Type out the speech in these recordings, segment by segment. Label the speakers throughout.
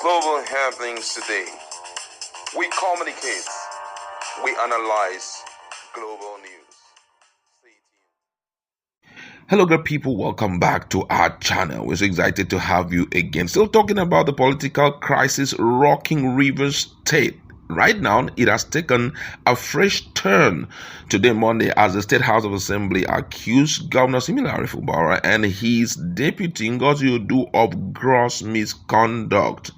Speaker 1: global happenings today. We communicate, we analyze global news. Stay tuned.
Speaker 2: Hello, good people. Welcome back to our channel. We're so excited to have you again. Still talking about the political crisis rocking Rivers State. Right now, it has taken a fresh turn today, Monday, as the State House of Assembly accused Governor Simeon Fubara and his deputy Ngozi Odu of gross misconduct.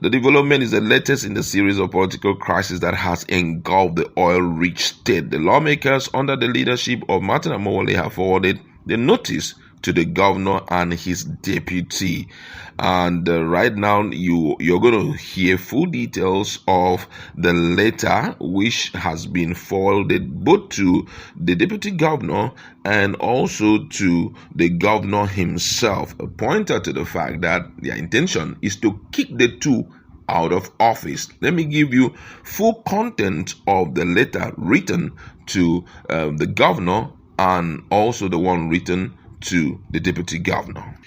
Speaker 2: The development is the latest in the series of political crises that has engulfed the oil-rich state. The lawmakers, under the leadership of Martins Amaewhule, have forwarded the notice to the governor and his deputy. And right now, you're going to hear full details of the letter which has been forwarded both to the deputy governor and also to the governor himself, a pointer to the fact that their intention is to kick the two out of office. Let me give you full content of the letter written to the governor and also the one written to the deputy governor.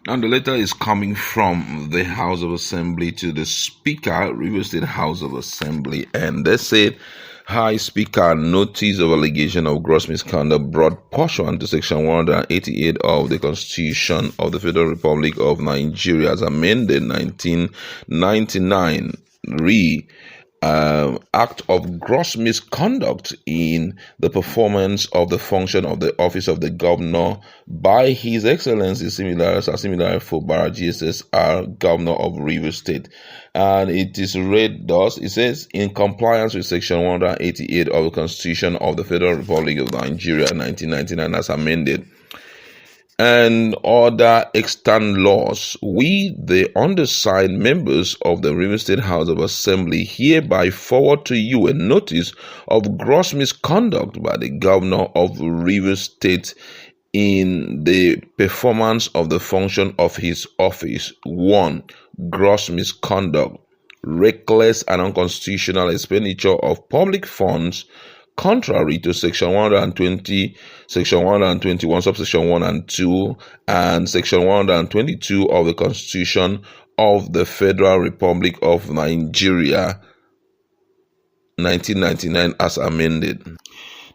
Speaker 2: Now, the letter is coming from the House of Assembly to the Speaker, Rivers State House of Assembly, and they said, "High Speaker, notice of allegation of gross misconduct brought pursuant to Section 188 of the Constitution of the Federal Republic of Nigeria as amended 1999 act of gross misconduct in the performance of the function of the office of the governor by His Excellency Simeon Fubara, GSSR, Governor of Rivers State." And it is read thus. It says, "In compliance with Section 188 of the Constitution of the Federal Republic of Nigeria, 1999, as amended, and other extant laws, we, the undersigned members of the Rivers State House of Assembly, hereby forward to you a notice of gross misconduct by the governor of Rivers State in the performance of the function of his office. 1. Gross misconduct, reckless and unconstitutional expenditure of public funds contrary to Section 120, Section 121, subsection 1 and 2, and Section 122 of the Constitution of the Federal Republic of Nigeria, 1999, as amended."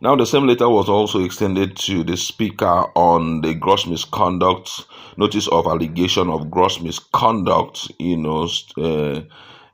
Speaker 2: Now, the same letter was also extended to the Speaker on the gross misconduct, notice of allegation of gross misconduct,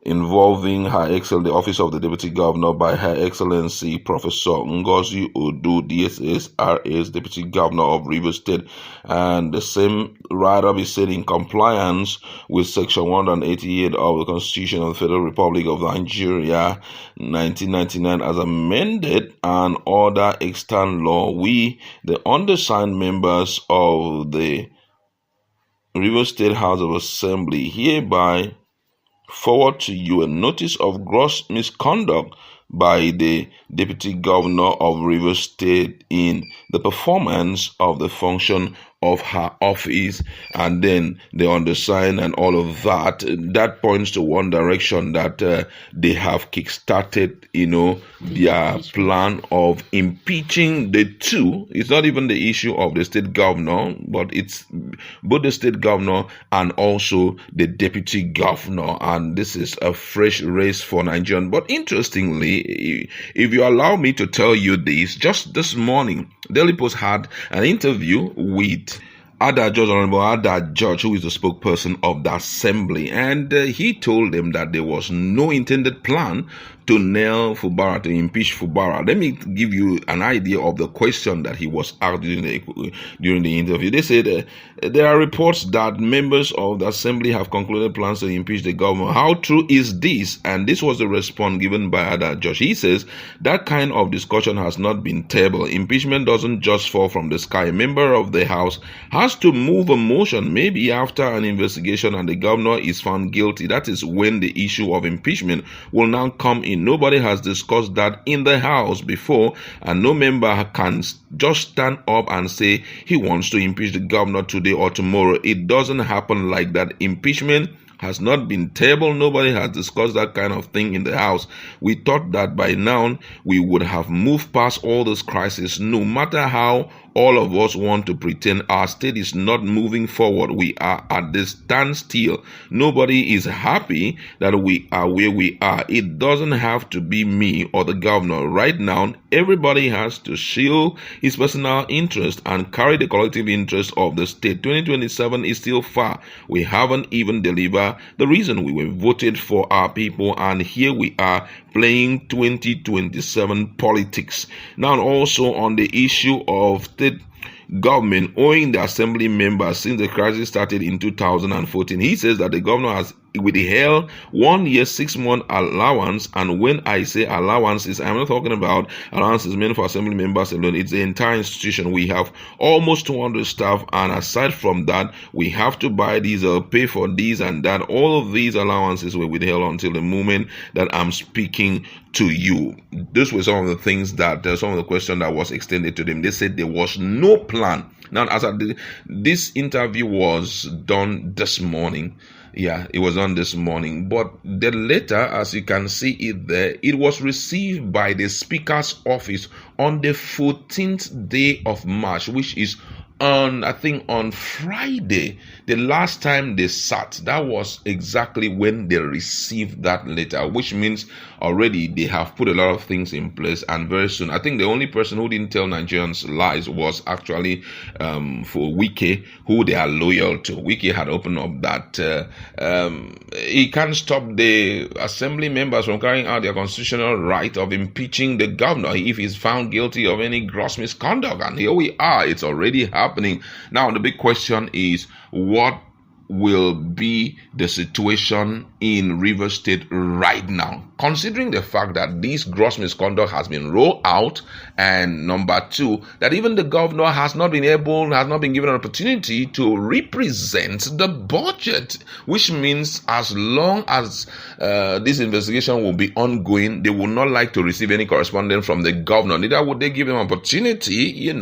Speaker 2: involving the office of the Deputy Governor by Her Excellency Professor Ngozi Odu, DSSRS, Deputy Governor of Rivers State, and the same writer be said in compliance with Section 188 of the Constitution of the Federal Republic of Nigeria, 1999, as amended, and other extant law, we, the undersigned members of the Rivers State House of Assembly, hereby forward to you a notice of gross misconduct by the Deputy Governor of Rivers State in the performance of the function of her office. And then the undersigned and all of that, that points to one direction, that they have kickstarted, their plan of impeaching the two. It's not even the issue of the state governor, but it's both the state governor and also the deputy governor. And this is a fresh race for Nigerians. But interestingly, if you allow me to tell you this, just this morning, Daily Post had an interview with Honorable Ada Judge, who is the spokesperson of the assembly, and he told them that there was no intended plan to nail Fubara, to impeach Fubara. Let me give you an idea of the question that he was asked during the interview. They said there are reports that members of the assembly have concluded plans to impeach the government. How true is this? And this was the response given by Ada Judge. He says that kind of discussion has not been tabled. Impeachment doesn't just fall from the sky. A member of the House has to move a motion, maybe after an investigation, and the governor is found guilty. That is when the issue of impeachment will now come in. Nobody has discussed that in the House before, and no member can just stand up and say he wants to impeach the governor today or tomorrow. It doesn't happen like that. Impeachment has not been tabled. Nobody has discussed that kind of thing in the House. We thought that by now we would have moved past all this crisis, no matter how all of us want to pretend our state is not moving forward. We are at the standstill. Nobody is happy that we are where we are. It doesn't have to be me or the governor. Right now, everybody has to shield his personal interest and carry the collective interest of the state. 2027 is still far. We haven't even delivered the reason we were voted for our people, and here we are playing 2027 politics. Now, also on the issue of state government owing the assembly members since the crisis started in 2014, he says that the governor has withheld 1 year 6 month allowance. And when I say allowances, I'm not talking about allowances meant for assembly members alone. It's the entire institution. We have almost 200 staff, and aside from that, we have to buy these or pay for these and that. All of these allowances were withheld until the moment that I'm speaking to you. Those were some of the things that some of the question that was extended to them. They said there was no plan. Now, this interview was done this morning. Yeah, it was on this morning. But the letter, as you can see it there, it was received by the Speaker's office on the 14th day of March, which is on Friday. The last time they sat, that was exactly when they received that letter, which means already they have put a lot of things in place, and very soon. I think the only person who didn't tell Nigerians lies was actually for Wike, who they are loyal to. Wike had opened up that he can't stop the assembly members from carrying out their constitutional right of impeaching the governor if he's found guilty of any gross misconduct. And here we are. It's already happening. Now, the big question is, what will be the situation in Rivers State right now, considering the fact that this gross misconduct has been rolled out, and number two, that even the governor has not been given an opportunity to represent the budget, which means as long as this investigation will be ongoing, they will not like to receive any correspondence from the governor. Neither would they give him an opportunity,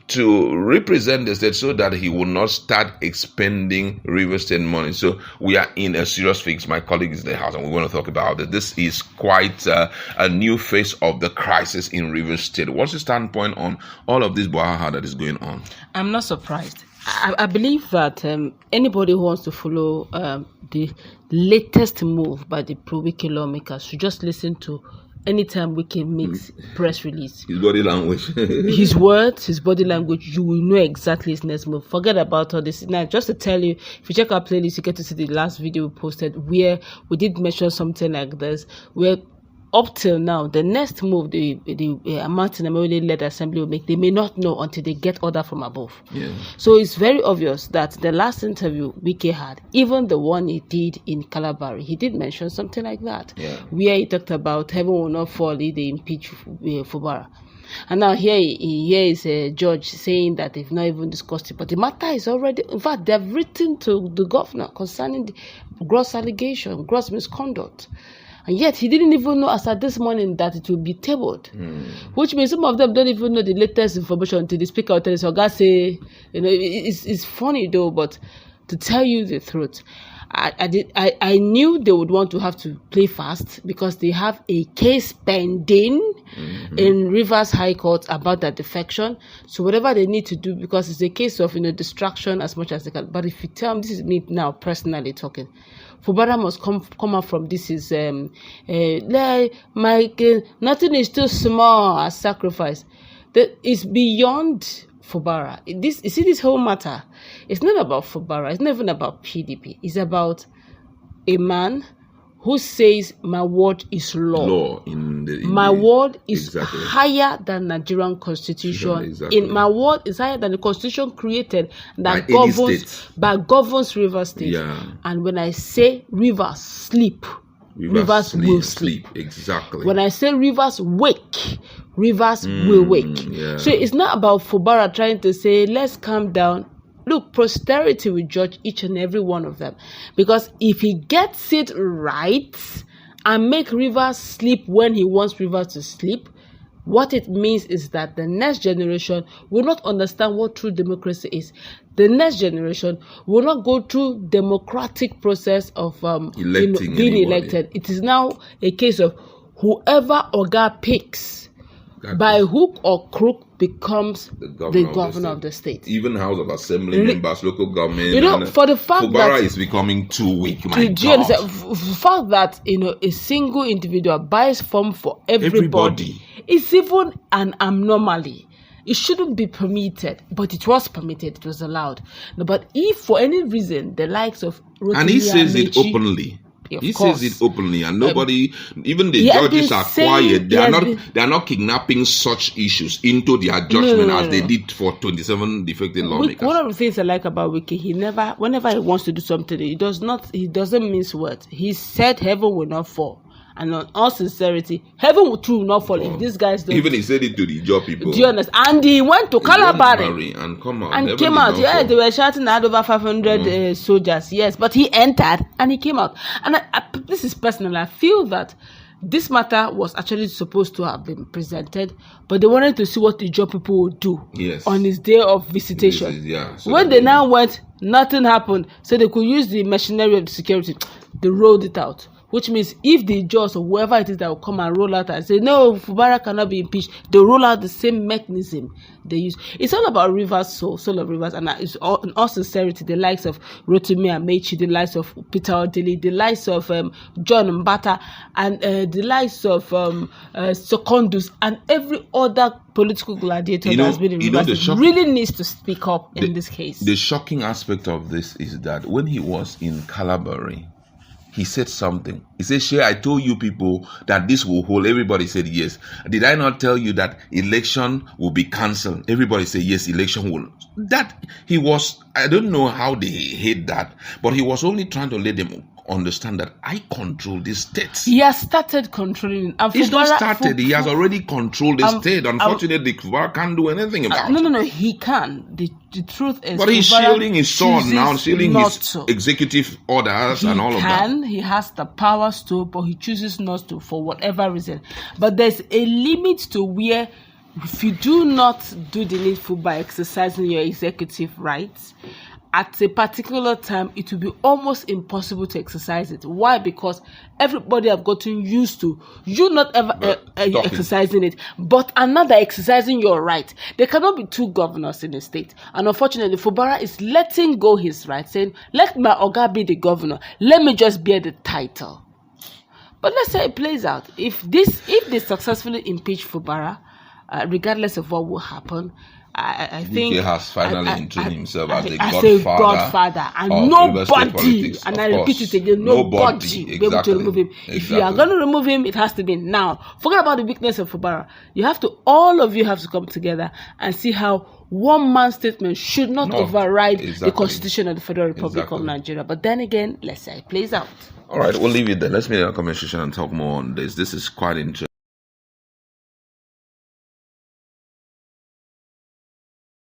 Speaker 2: to represent the state, so that he will not start expending Rivers State money. So we are in a serious fix. My colleague is in the house, and we want to talk about it. This is quite a new phase of the crisis in Rivers State. What's your standpoint on all of this brouhaha that is going on? I'm not surprised.
Speaker 3: I believe that anybody who wants to follow the latest move by the pro-Wike lawmakers should just listen to anytime Wike makes press release.
Speaker 2: His body language.
Speaker 3: His words, his body language, you will know exactly his next move. Forget about all this. Now, just to tell you, if you check our playlist, you get to see the last video we posted where we did mention something like this, where up till now, the next move the Martins Amaewhule led assembly will make, they may not know until they get order from above.
Speaker 2: Yeah.
Speaker 3: So it's very obvious that the last interview Wike had, even the one he did in Calabar, he did mention something like that, where he talked about heaven will not fall if they impeach Fubara. And now here is a judge saying that they've not even discussed it, but the matter is already, in fact, they've written to the governor concerning the gross allegation, gross misconduct. And yet, he didn't even know as at this morning that it will be tabled. Which means some of them don't even know the latest information until the speaker will tell us. So God say, it's funny though, but to tell you the truth, I knew they would want to have to play fast because they have a case pending in Rivers High Court about that defection. So whatever they need to do, because it's a case of distraction as much as they can. But if you tell me, this is me now personally talking, Fubara must come out from this is nothing is too small as sacrifice. That is beyond Fubara. This whole matter, it's not about Fubara, it's not even about PDP. It's about a man who says my word is law. My word is higher than Nigerian constitution. My word is higher than the constitution created that governs Rivers State.
Speaker 2: Yeah.
Speaker 3: And when I say rivers sleep, rivers will sleep.
Speaker 2: Exactly.
Speaker 3: When I say rivers wake, rivers will wake.
Speaker 2: Yeah.
Speaker 3: So it's not about Fubara trying to say let's calm down. Look, posterity will judge each and every one of them. Because if he gets it right and make Rivers sleep when he wants Rivers to sleep, what it means is that the next generation will not understand what true democracy is. The next generation will not go through democratic process of being elected. It is now a case of whoever Oga picks, by hook or crook, becomes the governor of the state.
Speaker 2: Even House of Assembly members, local government.
Speaker 3: For the fact
Speaker 2: Fubara
Speaker 3: that
Speaker 2: is becoming too weak.
Speaker 3: The fact that a single individual buys form for everybody is even an anomaly. It shouldn't be permitted, but it was permitted. It was allowed. No, but if for any reason the likes of Rotimi
Speaker 2: and he says it openly. He says it openly, and nobody, even the judges are quiet. They are not kidnapping such issues into their judgment as they did for 27 defected lawmakers.
Speaker 3: One of the things I like about Wiki, whenever he wants to do something, he doesn't mince words. He said heaven will not fall. And on all sincerity, heaven will too not fall if these guys don't.
Speaker 2: Even he said it to the job people.
Speaker 3: Do you understand? And he went to Calabari
Speaker 2: and come out.
Speaker 3: And came out. Yeah, they were shouting at over 500 soldiers. Yes, but he entered and he came out. And this is personal. I feel that this matter was actually supposed to have been presented, but they wanted to see what the job people would do on his day of visitation. When they now went, nothing happened. So they could use the machinery of the security. They rolled it out. Which means if the judge or whoever it is that will come and roll out and say, no, Fubara cannot be impeached, they roll out the same mechanism they use. It's all about Rivers' soul of Rivers, and it's all, in all sincerity, the likes of Rotimi Amaewhule, the likes of Peter Odili, the likes of John Mbata, and the likes of Secondus, and every other political gladiator that has been in Rivers really needs to speak up in this case.
Speaker 2: The shocking aspect of this is that when he was in Calabari, he said something. He said, Shey, I told you people that this will hold. Everybody said yes. Did I not tell you that election will be cancelled? Everybody said yes, election will. That he was, I don't know how they hate that, but he was only trying to let them understand that I control the states.
Speaker 3: He has started controlling.
Speaker 2: He's not started. He has already controlled the state. Unfortunately, Fubara can't do anything about it.
Speaker 3: No, he can. The truth is,
Speaker 2: but he's shielding his sword now, shielding his executive orders and all of that.
Speaker 3: He has the powers to, but he chooses not to for whatever reason. But there's a limit to where, if you do not do the needful by exercising your executive rights, at a particular time, it will be almost impossible to exercise it. Why? Because everybody have gotten used to you not ever exercising it, but another exercising your right. There cannot be two governors in a state. And unfortunately, Fubara is letting go his right, saying, let my Oga be the governor. Let me just bear the title. But let's say it plays out. If they successfully impeach Fubara, regardless of what will happen, I think
Speaker 2: he has finally enthroned himself as the
Speaker 3: godfather, and nobody, and I repeat it again, nobody will be able to remove him. If you are going to remove him, it has to be now. Forget about the weakness of Fubara. All of you have to come together and see how one man's statement should not override the Constitution of the Federal Republic of Nigeria. But then again, let's say it plays out.
Speaker 2: All right, we'll leave it there. Let's make a comment section and talk more on this. This is quite interesting.